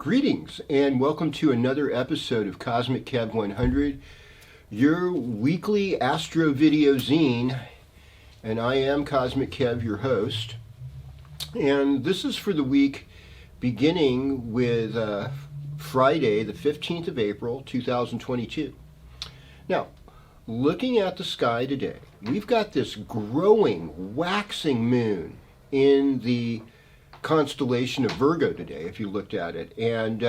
Greetings and welcome to another episode of KozmicKev100, your weekly astro video zine, and I am Cosmic Kev, your host. And this is for the week beginning with Friday, the 15th of April, 2022. Now, looking at the sky today, we've got this growing, waxing moon in the constellation of Virgo today, if you looked at it, and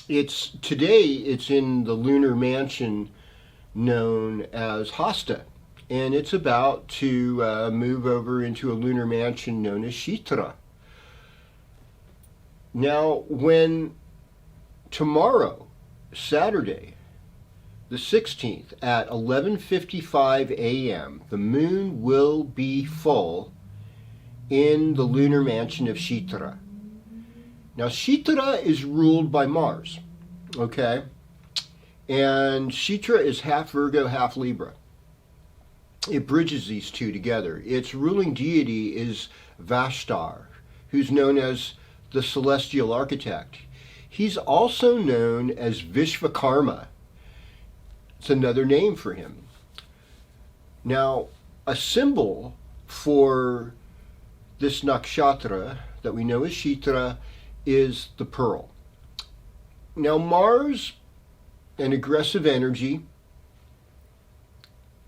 it's in the lunar mansion known as Hasta, and it's about to move over into a lunar mansion known as Shitra. Now, when tomorrow, Saturday, the 16th, at 11:55 a.m., the moon will be full in the lunar mansion of Shitra. Now, Shitra is ruled by Mars, okay? And Shitra is half Virgo, half Libra. It bridges these two together. Its ruling deity is Vashtar, who's known as the celestial architect. He's also known as Vishvakarma. It's another name for him. Now, a symbol for this nakshatra that we know as Shitra is the pearl. Now, Mars, an aggressive energy,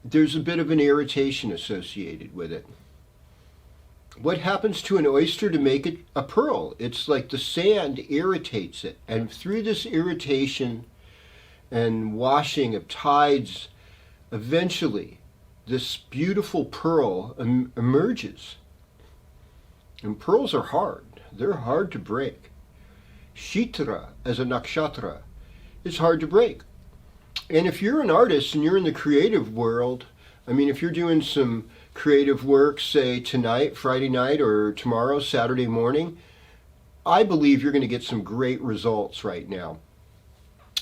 there's a bit of an irritation associated with it. What happens to an oyster to make it a pearl? It's like the sand irritates it, and through this irritation and washing of tides, eventually this beautiful pearl emerges. And pearls are hard. They're hard to break. Shitra, as a nakshatra, is hard to break. And if you're an artist and you're in the creative world, I mean, if you're doing some creative work, say tonight, Friday night, or tomorrow, Saturday morning, I believe you're going to get some great results right now.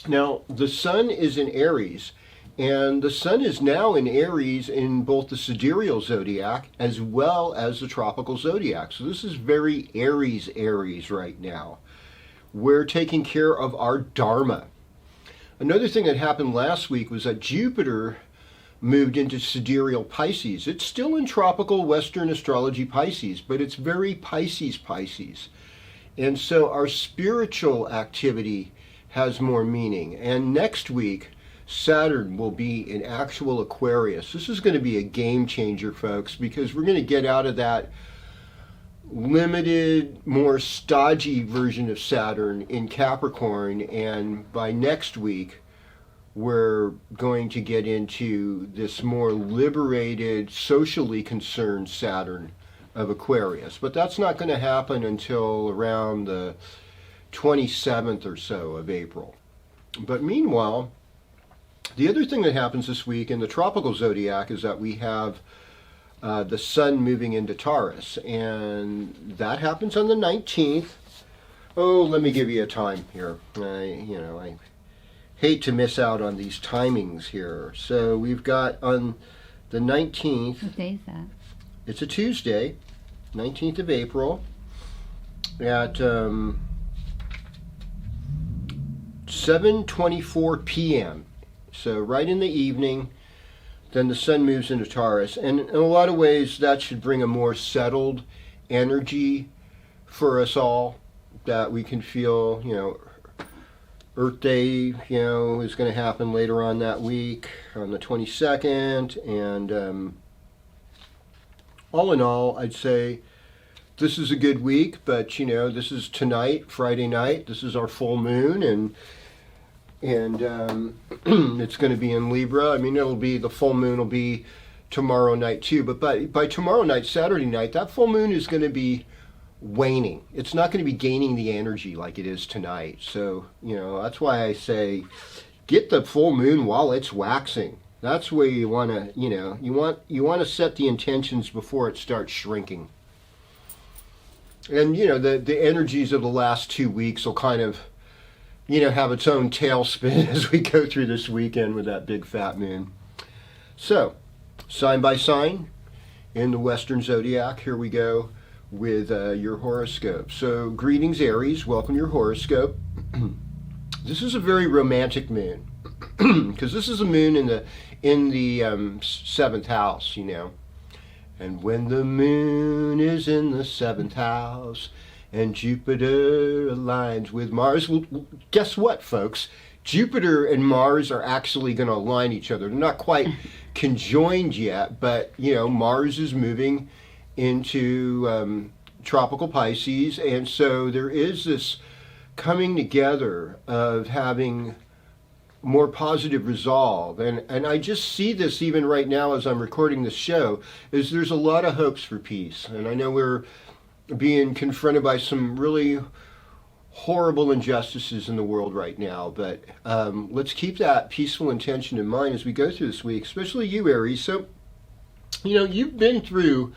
Now, the sun is in Aries, and the sun is now in Aries in both the sidereal zodiac as well as the tropical zodiac. So this is very Aries right now. We're taking care of our Dharma. Another thing that happened last week was that Jupiter moved into sidereal Pisces. It's still in tropical Western astrology Pisces, but it's very Pisces. And so our spiritual activity has more meaning. And next week, Saturn will be in actual Aquarius. This is going to be a game changer, folks, because we're going to get out of that limited, more stodgy version of Saturn in Capricorn, and by next week, we're going to get into this more liberated, socially concerned Saturn of Aquarius. But that's not going to happen until around the 27th or so of April. But meanwhile, the other thing that happens this week in the tropical zodiac is that we have the sun moving into Taurus, and that happens on the 19th. Oh, let me give you a time here. I hate to miss out on these timings here. So we've got on the 19th. What day is that? It's a Tuesday, 19th of April, at 7:24 p.m. So right in the evening, then the sun moves into Taurus. And in a lot of ways, that should bring a more settled energy for us all, that we can feel, Earth Day, is going to happen later on that week, on the 22nd. And all in all, I'd say this is a good week, but, this is tonight, Friday night. This is our full moon, and it's going to be in Libra. I mean, the full moon will be tomorrow night too, but by tomorrow night, Saturday night, that full moon is going to be waning. It's not going to be gaining the energy like it is tonight. So, that's why I say get the full moon while it's waxing. That's where you want to, you want to set the intentions before it starts shrinking. And, the energies of the last 2 weeks will kind of, have its own tailspin as we go through this weekend with that big fat moon. So, sign by sign in the Western zodiac, here we go. with your horoscope. So greetings, Aries. Welcome to your horoscope. This is a very romantic moon because this is a moon in the seventh house, you know. And when the moon is in the seventh house and Jupiter aligns with Mars, well, guess what, folks? Jupiter and Mars are actually going to align each other. They're not quite conjoined yet, but, you know, Mars is moving into tropical Pisces, and so there is this coming together of having more positive resolve, and I just see this even right now as I'm recording this show, is there's a lot of hopes for peace. And I know we're being confronted by some really horrible injustices in the world right now, but let's keep that peaceful intention in mind as we go through this week, especially you, Aries. So, you know, you've been through,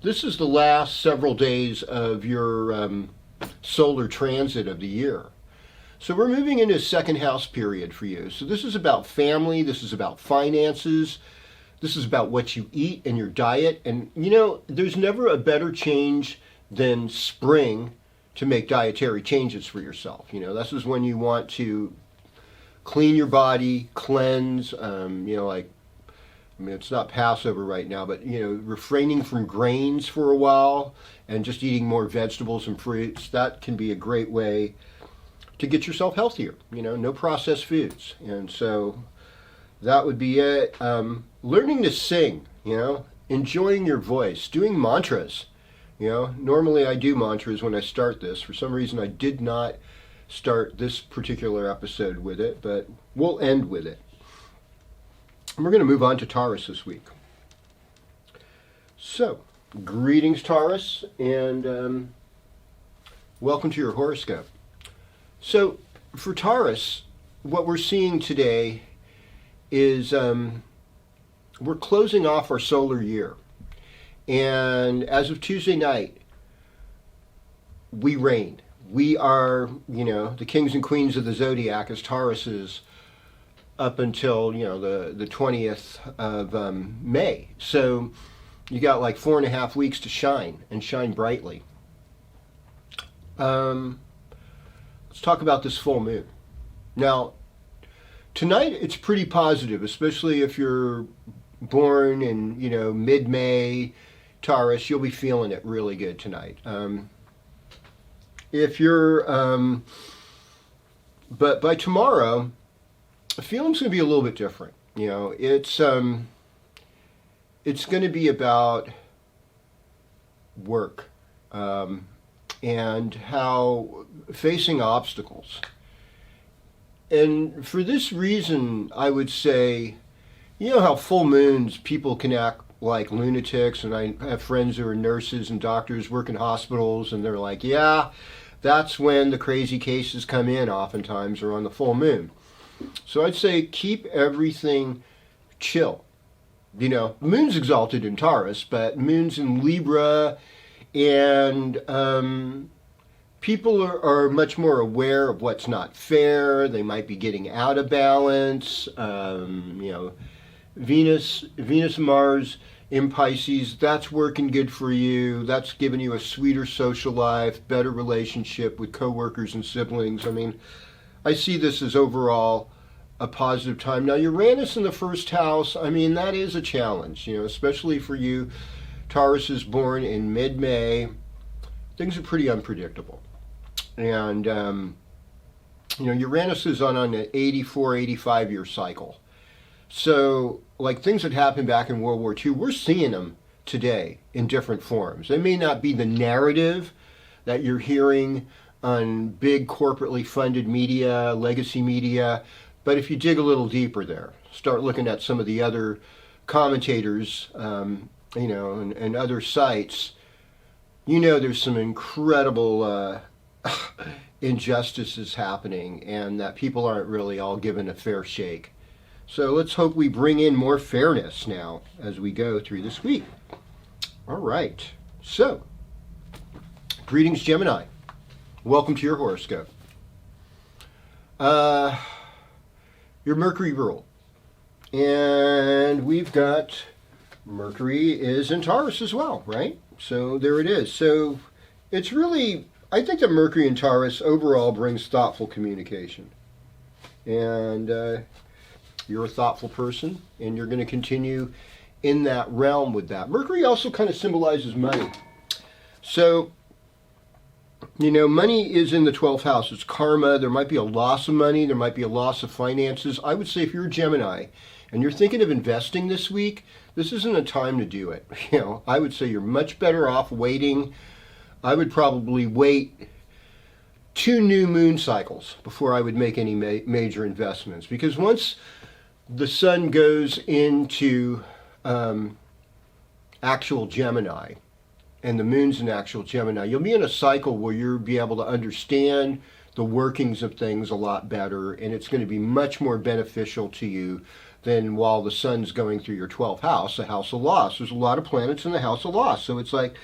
this is the last several days of your solar transit of the year. So we're moving into a second house period for you. So this is about family, this is about finances, this is about what you eat and your diet. And you know, there's never a better change than spring to make dietary changes for yourself. You know, this is when you want to clean your body, cleanse, you know, like, I mean, it's not Passover right now, but, you know, refraining from grains for a while and just eating more vegetables and fruits, that can be a great way to get yourself healthier. You know, no processed foods. And so that would be it. Learning to sing, you know, enjoying your voice, doing mantras. You know, normally I do mantras when I start this. For some reason I did not start this particular episode with it, but we'll end with it. And we're going to move on to Taurus this week. So, greetings, Taurus, and welcome to your horoscope. So, for Taurus, what we're seeing today is we're closing off our solar year. And as of Tuesday night, we reign. We are, you know, the kings and queens of the zodiac as Taurus is up until, you know, the 20th of May. So you got like 4.5 weeks to shine, and shine brightly. Let's talk about this full moon. Now, tonight it's pretty positive, especially if you're born in, you know, mid-May, Taurus, you'll be feeling it really good tonight. If you're, but by tomorrow, the feeling's going to be a little bit different. You know, it's going to be about work, and how facing obstacles. And for this reason, I would say, you know how full moons, people can act like lunatics, and I have friends who are nurses and doctors, work in hospitals, and they're like, yeah, that's when the crazy cases come in oftentimes, or on the full moon. So I'd say keep everything chill. You know, moon's exalted in Taurus, but moon's in Libra, and people are much more aware of what's not fair. They might be getting out of balance. You know, Venus, Mars in Pisces, that's working good for you. That's giving you a sweeter social life, better relationship with coworkers and siblings. I mean, I see this as overall a positive time. Now, Uranus in the first house, I mean, that is a challenge, you know, especially for you. Taurus is born in mid-May. Things are pretty unpredictable. And, you know, Uranus is on an 84, 85-year cycle. So, like things that happened back in World War II, we're seeing them today in different forms. They may not be the narrative that you're hearing on big corporately funded media, legacy media, but if you dig a little deeper there, start looking at some of the other commentators, you know, and other sites, you know there's some incredible injustices happening, and that people aren't really all given a fair shake. So let's hope we bring in more fairness now as we go through this week. All right. So, greetings, Gemini. Welcome to your horoscope. Your Mercury rule. And we've got Mercury is in Taurus as well, right? So there it is. So it's really, I think that Mercury in Taurus overall brings thoughtful communication. And you're a thoughtful person, and you're going to continue in that realm with that. Mercury also kind of symbolizes money. So, you know, money is in the 12th house. It's karma. There might be a loss of money. There might be a loss of finances. I would say if you're a Gemini and you're thinking of investing this week, this isn't a time to do it. You know, I would say you're much better off waiting. I would probably wait 2 new moon cycles before I would make any major investments, because once the sun goes into actual Gemini and the moon's in actual Gemini, you'll be in a cycle where you'll be able to understand the workings of things a lot better, and it's going to be much more beneficial to you than while the sun's going through your 12th house, the house of loss. There's a lot of planets in the house of loss, so it's like,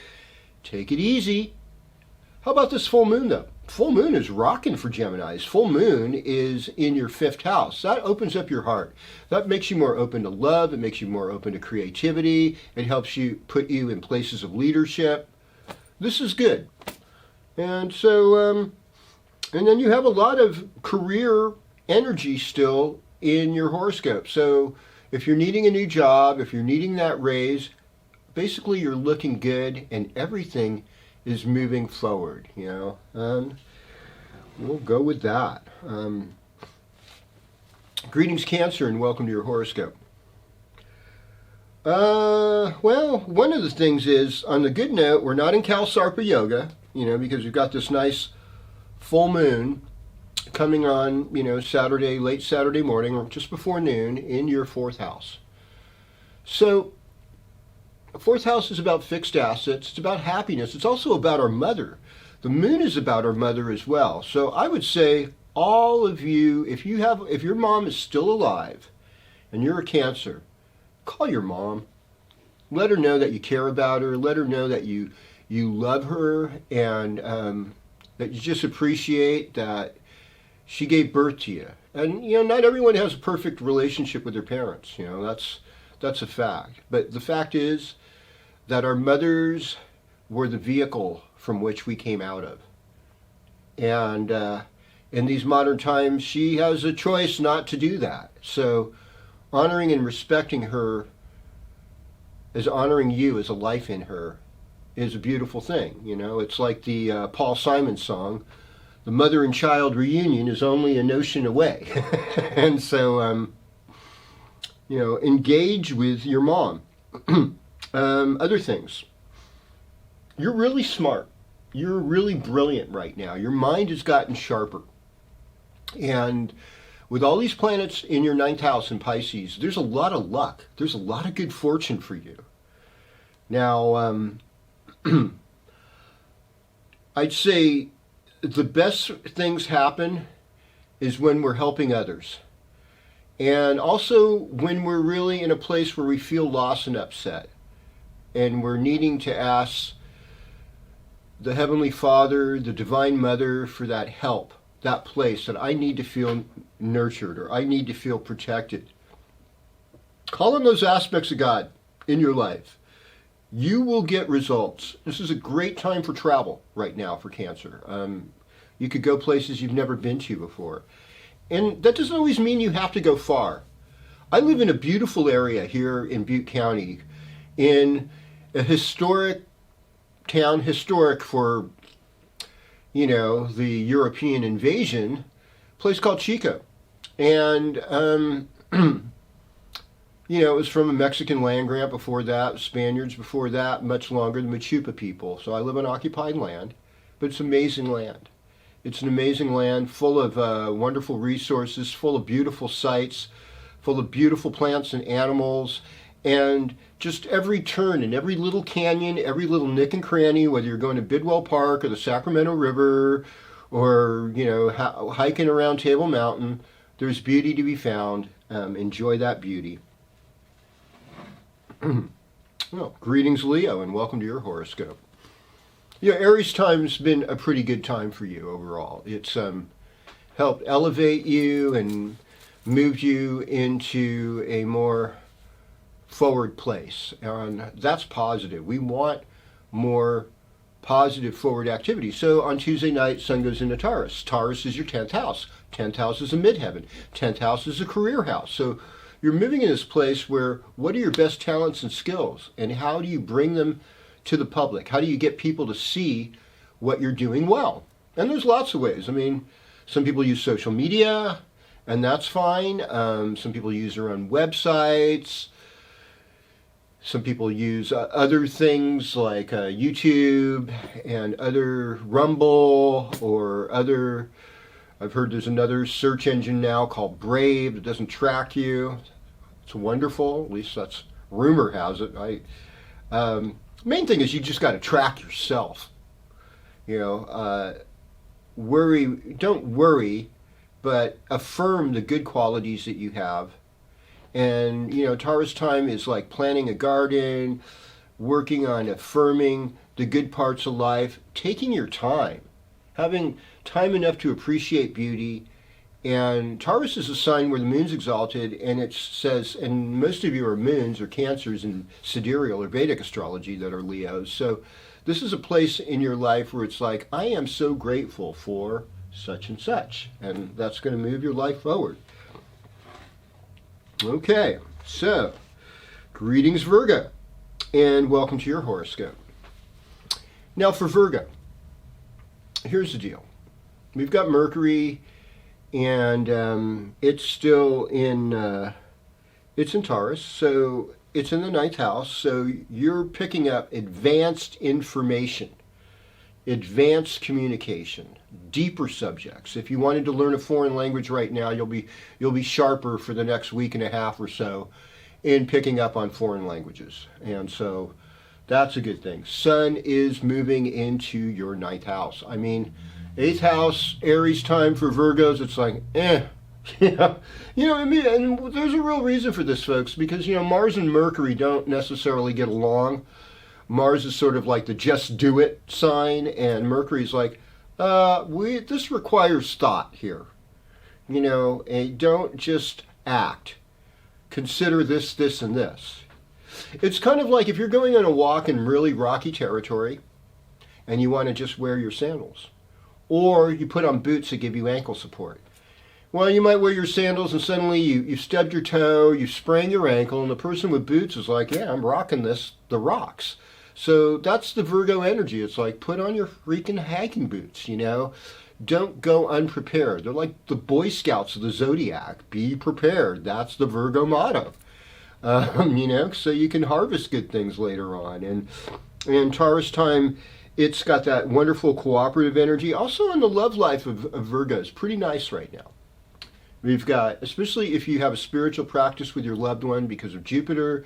take it easy. How about this full moon, though? Full moon is rocking for Geminis. Full moon is in your 5th house. That opens up your heart. That makes you more open to love. It makes you more open to creativity. It helps you put you in places of leadership. This is good. And so, and then you have a lot of career energy still in your horoscope. So if you're needing a new job, if you're needing that raise, basically you're looking good and everything is moving forward, you know, and we'll go with that. Greetings, Cancer, and welcome to your horoscope. Well, one of the things is, on the good note, we're not in Kalsarpa Yoga, you know, because we've got this nice full moon coming on, you know, Saturday, late Saturday morning, or just before noon, in your 4th house. So, 4th house is about fixed assets. It's about happiness. It's also about our mother. The moon is about our mother as well. So I would say all of you, if your mom is still alive and you're a Cancer, call your mom. Let her know that you care about her. Let her know that you love her, and that you just appreciate that she gave birth to you. And, you know, not everyone has a perfect relationship with their parents. You know, that's a fact. But the fact is that our mothers were the vehicle from which we came out of. And in these modern times, she has a choice not to do that. So honoring and respecting her as honoring you as a life in her is a beautiful thing. You know, it's like the Paul Simon song, the mother and child reunion is only a notion away. And so, you know, engage with your mom. Other things. You're really smart. You're really brilliant right now. Your mind has gotten sharper. And with all these planets in your 9th house in Pisces, there's a lot of luck. There's a lot of good fortune for you. Now, I'd say the best things happen is when we're helping others. And also when we're really in a place where we feel lost and upset, and we're needing to ask the Heavenly Father, the Divine Mother, for that help, that place that I need to feel nurtured, or I need to feel protected. Call on those aspects of God in your life. You will get results. This is a great time for travel right now for Cancer. You could go places you've never been to before. And that doesn't always mean you have to go far. I live in a beautiful area here in Butte County, in a historic town, historic for, you know, the European invasion, place called Chico. And, you know, it was from a Mexican land grant before that, Spaniards before that, much longer, the Machupa people. So I live on occupied land, but it's amazing land. It's an amazing land full of wonderful resources, full of beautiful sights, full of beautiful plants and animals, and just every turn and every little canyon, every little nook and cranny, whether you're going to Bidwell Park or the Sacramento River, or, you know, hiking around Table Mountain, there's beauty to be found. Enjoy that beauty. Well, greetings, Leo, and welcome to your horoscope. You know, Aries time's been a pretty good time for you overall. It's helped elevate you and moved you into a more forward place, and that's positive. We want more positive forward activity. So on Tuesday night, Sun goes into Taurus. Taurus is your 10th house. 10th house is a midheaven. 10th house is a career house. So you're moving in this place where what are your best talents and skills, and how do you bring them to the public? How do you get people to see what you're doing well? And there's lots of ways. I mean, some people use social media, and that's fine. Some people use their own websites. Some people use other things like YouTube and other Rumble or other, I've heard there's another search engine now called Brave that doesn't track you. It's wonderful, at least that's rumor has it. Main thing is you just got to track yourself. You know, don't worry, but affirm the good qualities that you have. And, you know, Taurus time is like planting a garden, working on affirming the good parts of life, taking your time, having time enough to appreciate beauty. And Taurus is a sign where the moon's exalted, and it says, and most of you are moons or cancers in sidereal or Vedic astrology that are Leos. So this is a place in your life where it's like, I am so grateful for such and such. And that's going to move your life forward. Okay, so greetings Virgo, and welcome to your horoscope. Now for Virgo, here's the deal. We've got Mercury, and it's still in, it's in Taurus, so it's in the 9th house, so you're picking up advanced information, advanced communication, deeper subjects. If you wanted to learn a foreign language right now, you'll be sharper for the next week and a half or so in picking up on foreign languages. And so that's a good thing. Sun is moving into your 9th house. I mean, 8th house, Aries time for Virgos, it's like, I mean, and there's a real reason for this, folks, because, you know, Mars and Mercury don't necessarily get along. Mars is sort of like the just do it sign, and Mercury's like, this requires thought here. You know, and don't just act. Consider this, this, and this. It's kind of like if you're going on a walk in really rocky territory and you want to just wear your sandals. Or you put on boots that give you ankle support. Well, you might wear your sandals and suddenly you stubbed your toe, you sprain your ankle, and the person with boots is like, yeah, I'm rocking the rocks. So that's the Virgo energy. It's like, put on your freaking hiking boots, you know. Don't go unprepared. They're like the Boy Scouts of the Zodiac. Be prepared. That's the Virgo motto. You know, so you can harvest good things later on. And Taurus time, it's got that wonderful cooperative energy. Also in the love life of Virgos, pretty nice right now. We've got, especially if you have a spiritual practice with your loved one because of Jupiter,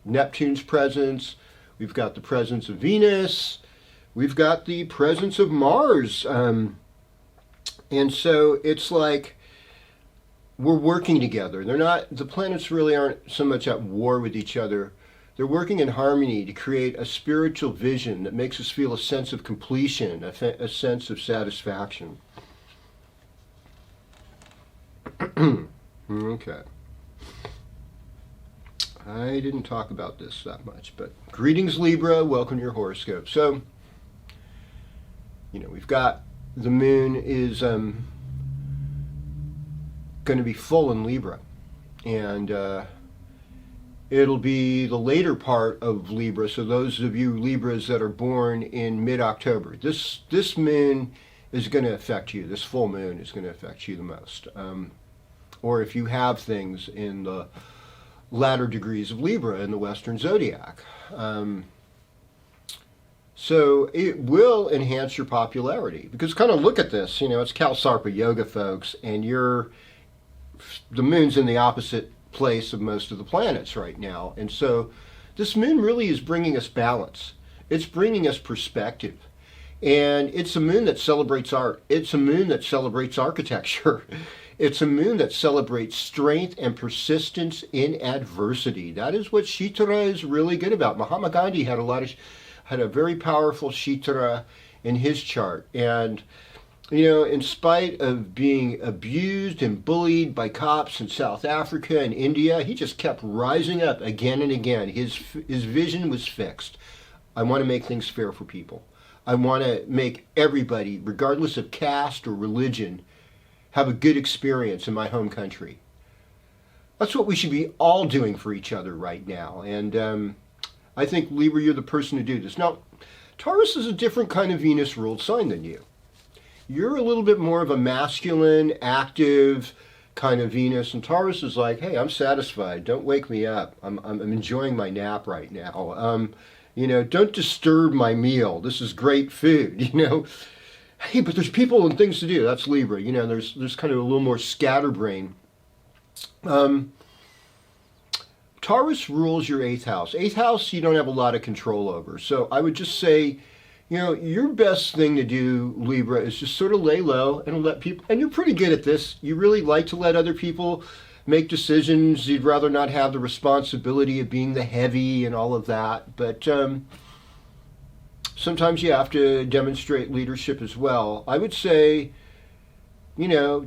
Neptune's presence. We've got the presence of Venus. We've got the presence of Mars. And so it's like we're working together. The planets really aren't so much at war with each other. They're working in harmony to create a spiritual vision that makes us feel a sense of completion, a sense of satisfaction. Okay. I didn't talk about this that much, but greetings Libra, welcome to your horoscope. So, you know, we've got the moon is going to be full in Libra, and it'll be the later part of Libra. So those of you Libras that are born in mid-October, this moon is going to affect you. This full moon is going to affect you the most. Or if you have things in the latter degrees of Libra in the Western Zodiac. So it will enhance your popularity. Because kind of look at this, you know, it's Kalsarpa Yoga, folks, and the moon's in the opposite place of most of the planets right now. And so this moon really is bringing us balance. It's bringing us perspective. And it's a moon that celebrates art. It's a moon that celebrates architecture. It's a moon that celebrates strength and persistence in adversity. That is what Shitra is really good about. Mahatma Gandhi had a very powerful Shitra in his chart. And, you know, in spite of being abused and bullied by cops in South Africa and India, he just kept rising up again and again. His vision was fixed. I want to make things fair for people. I want to make everybody, regardless of caste or religion, have a good experience in my home country. That's what we should be all doing for each other right now. And I think, Libra, you're the person to do this. Now, Taurus is a different kind of Venus-ruled sign than you. You're a little bit more of a masculine, active kind of Venus, and Taurus is like, hey, I'm satisfied. Don't wake me up. I'm enjoying my nap right now. Don't disturb my meal. This is great food, Hey, but there's people and things to do. That's Libra. There's kind of a little more scatterbrain. Taurus rules your 8th house. 8th house, you don't have a lot of control over. So I would just say, your best thing to do, Libra, is just sort of lay low and let people, and you're pretty good at this. You really like to let other people make decisions. You'd rather not have the responsibility of being the heavy and all of that. But sometimes you have to demonstrate leadership as well. I would say,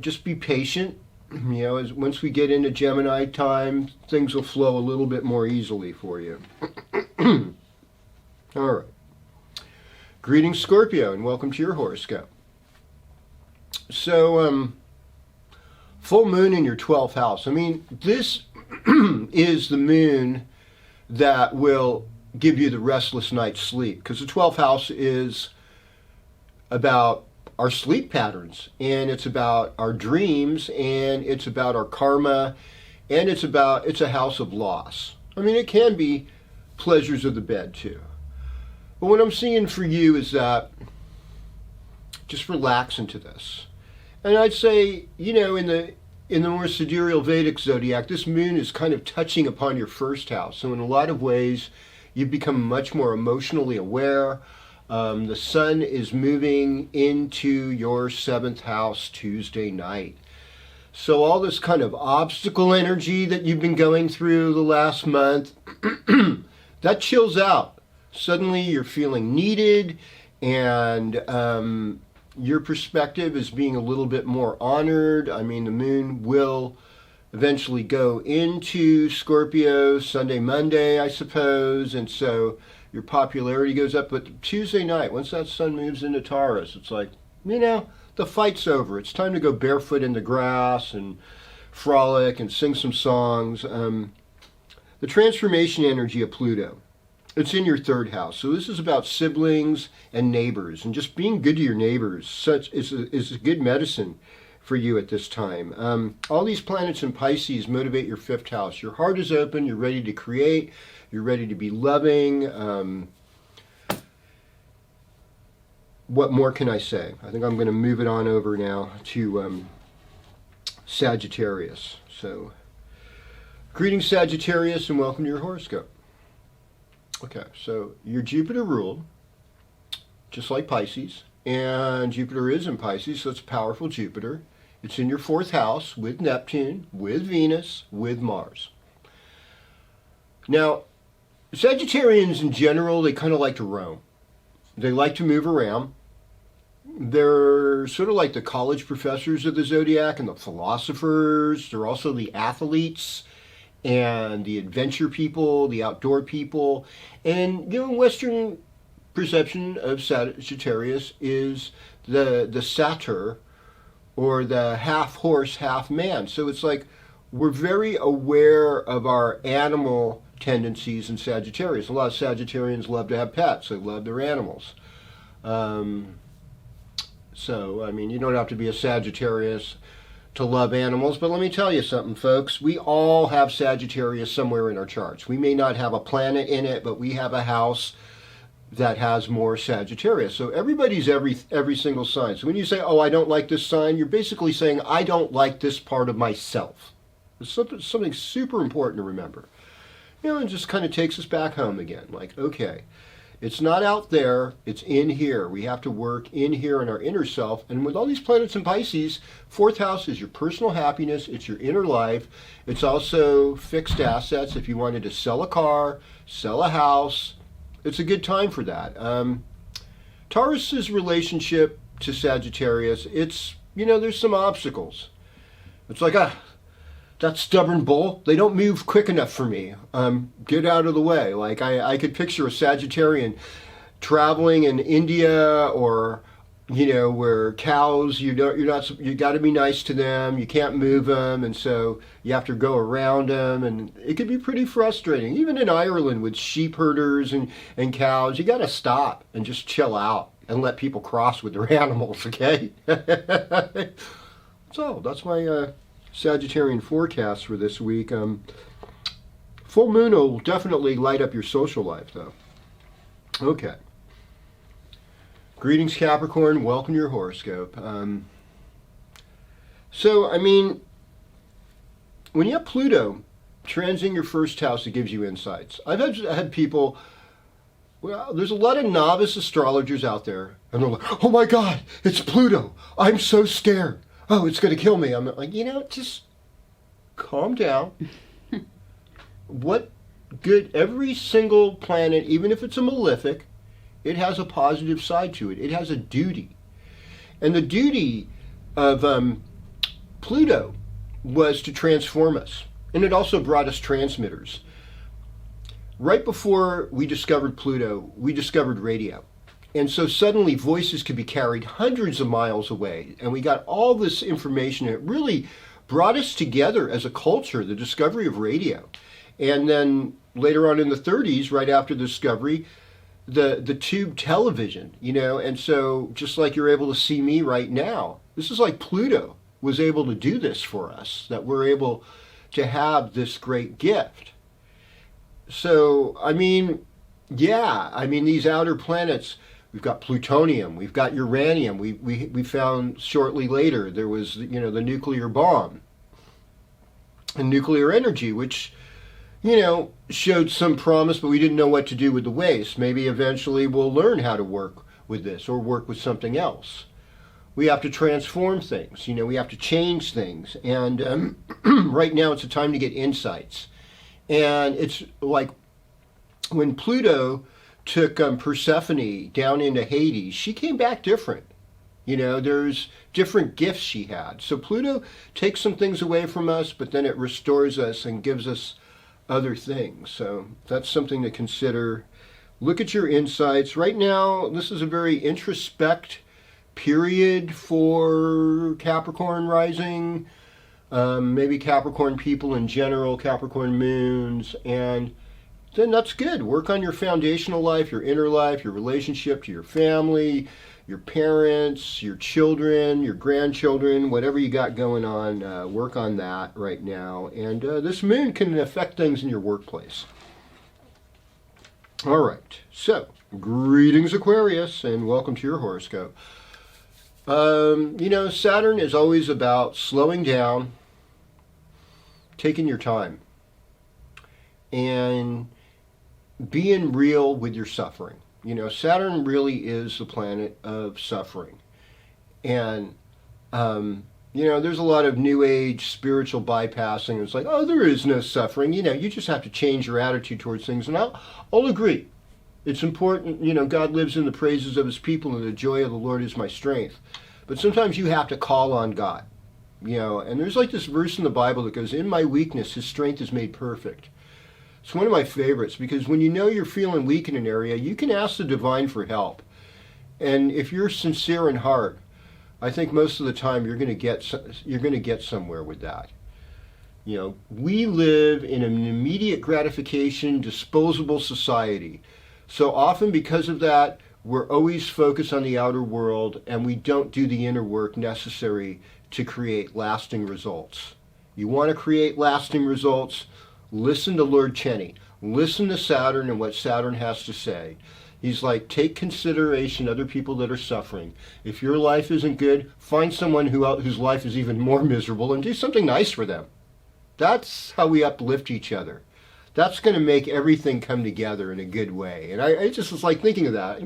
just be patient. Once we get into Gemini time, things will flow a little bit more easily for you. All right. Greetings, Scorpio, and welcome to your horoscope. So, full moon in your 12th house. This is the moon that will give you the restless night's sleep, because the 12th house is about our sleep patterns, and it's about our dreams, and it's about our karma, and it's a house of loss. It can be pleasures of the bed too. But what I'm seeing for you is that just relax into this. And I'd say, in the more sidereal Vedic zodiac, this moon is kind of touching upon your 1st house. So in a lot of ways, you've become much more emotionally aware. The sun is moving into your 7th house Tuesday night. So all this kind of obstacle energy that you've been going through the last month, that chills out. Suddenly you're feeling needed, and your perspective is being a little bit more honored. The moon will eventually go into Scorpio Sunday, Monday, I suppose, and so your popularity goes up. But Tuesday night, once that sun moves into Taurus, it's like, the fight's over. It's time to go barefoot in the grass and frolic and sing some songs. The transformation energy of Pluto, it's in your 3rd house. So this is about siblings and neighbors, and just being good to your neighbors. Such is a good medicine for you at this time. All these planets in Pisces motivate your 5th house. Your heart is open. You're ready to create. You're ready to be loving. What more can I say? I think I'm going to move it on over now to Sagittarius. So, greetings, Sagittarius, and welcome to your horoscope. Okay, so your Jupiter ruled, just like Pisces, and Jupiter is in Pisces, so it's powerful Jupiter. It's in your 4th house with Neptune, with Venus, with Mars. Now, Sagittarians in general, they kind of like to roam. They like to move around. They're sort of like the college professors of the zodiac and the philosophers. They're also the athletes and the adventure people, the outdoor people. And, Western perception of Sagittarius is the satyr, or the half horse, half man. So it's like we're very aware of our animal tendencies in Sagittarius. A lot of Sagittarians love to have pets. They love their animals. You don't have to be a Sagittarius to love animals, but let me tell you something, folks. We all have Sagittarius somewhere in our charts. We may not have a planet in it, but we have a house that has more Sagittarius. So everybody's every single sign. So when you say, oh, I don't like this sign, you're basically saying, I don't like this part of myself. It's something super important to remember. It just kind of takes us back home again. Like, okay, it's not out there, it's in here. We have to work in here in our inner self. And with all these planets in Pisces, 4th house is your personal happiness, it's your inner life. It's also fixed assets. If you wanted to sell a car, sell a house, it's a good time for that. Taurus's relationship to Sagittarius, it's, there's some obstacles. It's like, that stubborn bull, they don't move quick enough for me. Get out of the way. Like I could picture a Sagittarian traveling in India, or where cows, you got to be nice to them. You can't move them, and so you have to go around them, and it could be pretty frustrating. Even in Ireland with sheep herders and cows, you got to stop and just chill out and let people cross with their animals. Okay. So that's my Sagittarian forecast for this week. Full moon will definitely light up your social life, though. Okay. Greetings, Capricorn. Welcome to your horoscope. So, I mean, when you have Pluto transiting your first house, it gives you insights. I've had people, well, there's a lot of novice astrologers out there, and they're like, oh my God, it's Pluto. I'm so scared. Oh, it's going to kill me. I'm like, just calm down. What good, every single planet, even if it's a malefic, it has a positive side to it. It has a duty. And the duty of Pluto was to transform us. And it also brought us transmitters. Right before we discovered Pluto, we discovered radio. And so suddenly voices could be carried hundreds of miles away. And we got all this information. It really brought us together as a culture, the discovery of radio. And then later on in the 30s, right after the discovery, the tube television, and so just like you're able to see me right now, this is like Pluto was able to do this for us, that we're able to have this great gift. So, I mean, these outer planets, we've got plutonium, we've got uranium, we found shortly later there was, the nuclear bomb and nuclear energy, which showed some promise, but we didn't know what to do with the waste. Maybe eventually we'll learn how to work with this or work with something else. We have to transform things, we have to change things. And right now it's a time to get insights. And it's like when Pluto took Persephone down into Hades, she came back different. There's different gifts she had. So Pluto takes some things away from us, but then it restores us and gives us other things. So that's something to consider. Look at your insights. Right now, this is a very introspect period for Capricorn rising, maybe Capricorn people in general, Capricorn moons, and then that's good. Work on your foundational life, your inner life, your relationship to your family, your parents, your children, your grandchildren, whatever you got going on, work on that right now. And this moon can affect things in your workplace. All right, so greetings, Aquarius, and welcome to your horoscope. Saturn is always about slowing down, taking your time, and being real with your suffering. Saturn really is the planet of suffering. And, there's a lot of new age spiritual bypassing. It's like, oh, there is no suffering. You just have to change your attitude towards things. And I'll agree. It's important. God lives in the praises of his people, and the joy of the Lord is my strength. But sometimes you have to call on God. And there's like this verse in the Bible that goes, in my weakness, his strength is made perfect. It's one of my favorites, because when you're feeling weak in an area, you can ask the divine for help. And if you're sincere in heart, I think most of the time you're going to get somewhere with that. We live in an immediate gratification, disposable society. So often because of that, we're always focused on the outer world, and we don't do the inner work necessary to create lasting results. You want to create lasting results? Listen to Lord Cheney. Listen to Saturn and what Saturn has to say. He's like, take consideration other people that are suffering. If your life isn't good, find someone whose life is even more miserable and do something nice for them. That's how we uplift each other. That's going to make everything come together in a good way. And I just was like thinking of that.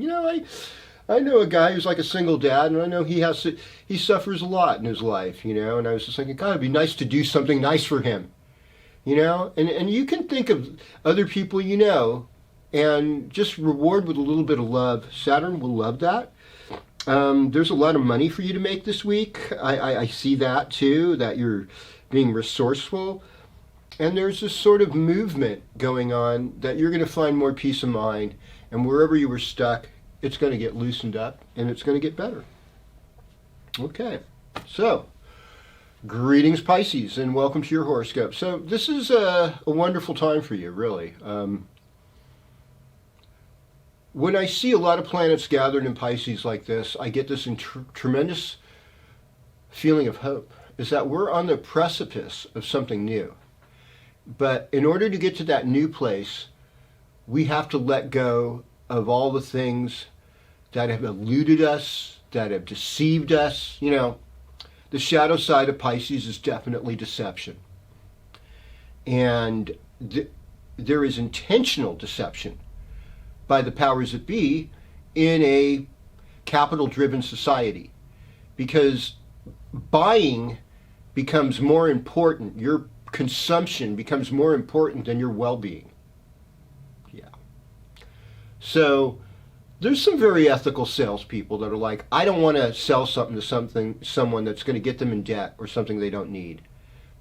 I know a guy who's like a single dad, and I know he suffers a lot in his life, and I was just thinking, God, it'd be nice to do something nice for him. And you can think of other people and just reward with a little bit of love. Saturn will love that. There's a lot of money for you to make this week. I see that too, that you're being resourceful. And there's this sort of movement going on that you're going to find more peace of mind. And wherever you were stuck, it's going to get loosened up and it's going to get better. Okay, so greetings Pisces and welcome to your horoscope. So this is a wonderful time for you, really. When I see a lot of planets gathered in Pisces like this, I get this tremendous feeling of hope, is that we're on the precipice of something new. But in order to get to that new place, we have to let go of all the things that have eluded us, that have deceived us. You know, the shadow side of Pisces is definitely deception. And there is intentional deception by the powers that be in a capital-driven society. Because buying becomes more important. Your consumption becomes more important than your well-being. Yeah. So there's some very ethical salespeople that are like, I don't want to sell something to someone that's going to get them in debt or something they don't need.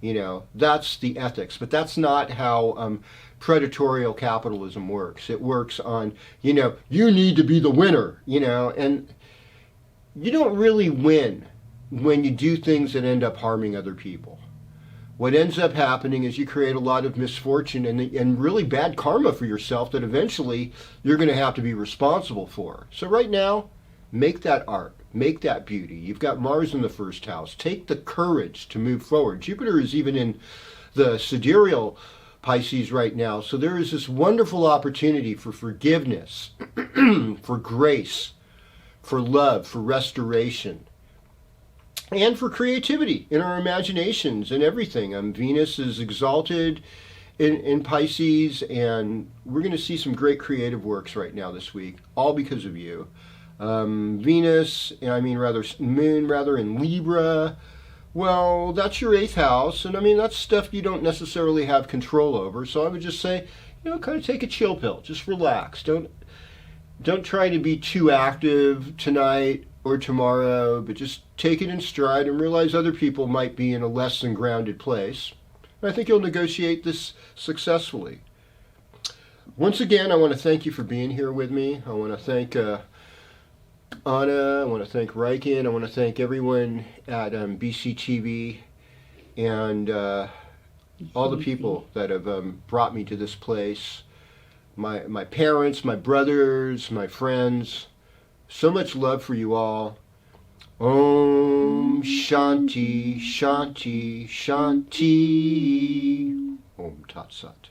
You know, that's the ethics. But that's not how predatorial capitalism works. It works on, you know, you need to be the winner, you know, and you don't really win when you do things that end up harming other people. What ends up happening is you create a lot of misfortune and really bad karma for yourself that eventually you're going to have to be responsible for. So right now, make that art, make that beauty. You've got Mars in the first house. Take the courage to move forward. Jupiter is even in the sidereal Pisces right now. So there is this wonderful opportunity for forgiveness, for grace, for love, for restoration, and for creativity in our imaginations and everything. Venus is exalted in Pisces, and we're going to see some great creative works right now this week, all because of you. Moon in Libra. Well, that's your 8th house, and I mean, that's stuff you don't necessarily have control over. So I would just say, you know, kind of take a chill pill. Just relax. Don't try to be too active tonight or tomorrow, but just take it in stride and realize other people might be in a less than grounded place. And I think you'll negotiate this successfully. Once again, I want to thank you for being here with me. I want to thank Anna, I want to thank Riken, I want to thank everyone at BCTV and all the people that have brought me to this place. My parents, my brothers, my friends. So much love for you all. Om Shanti, Shanti, Shanti. Om Tat Sat.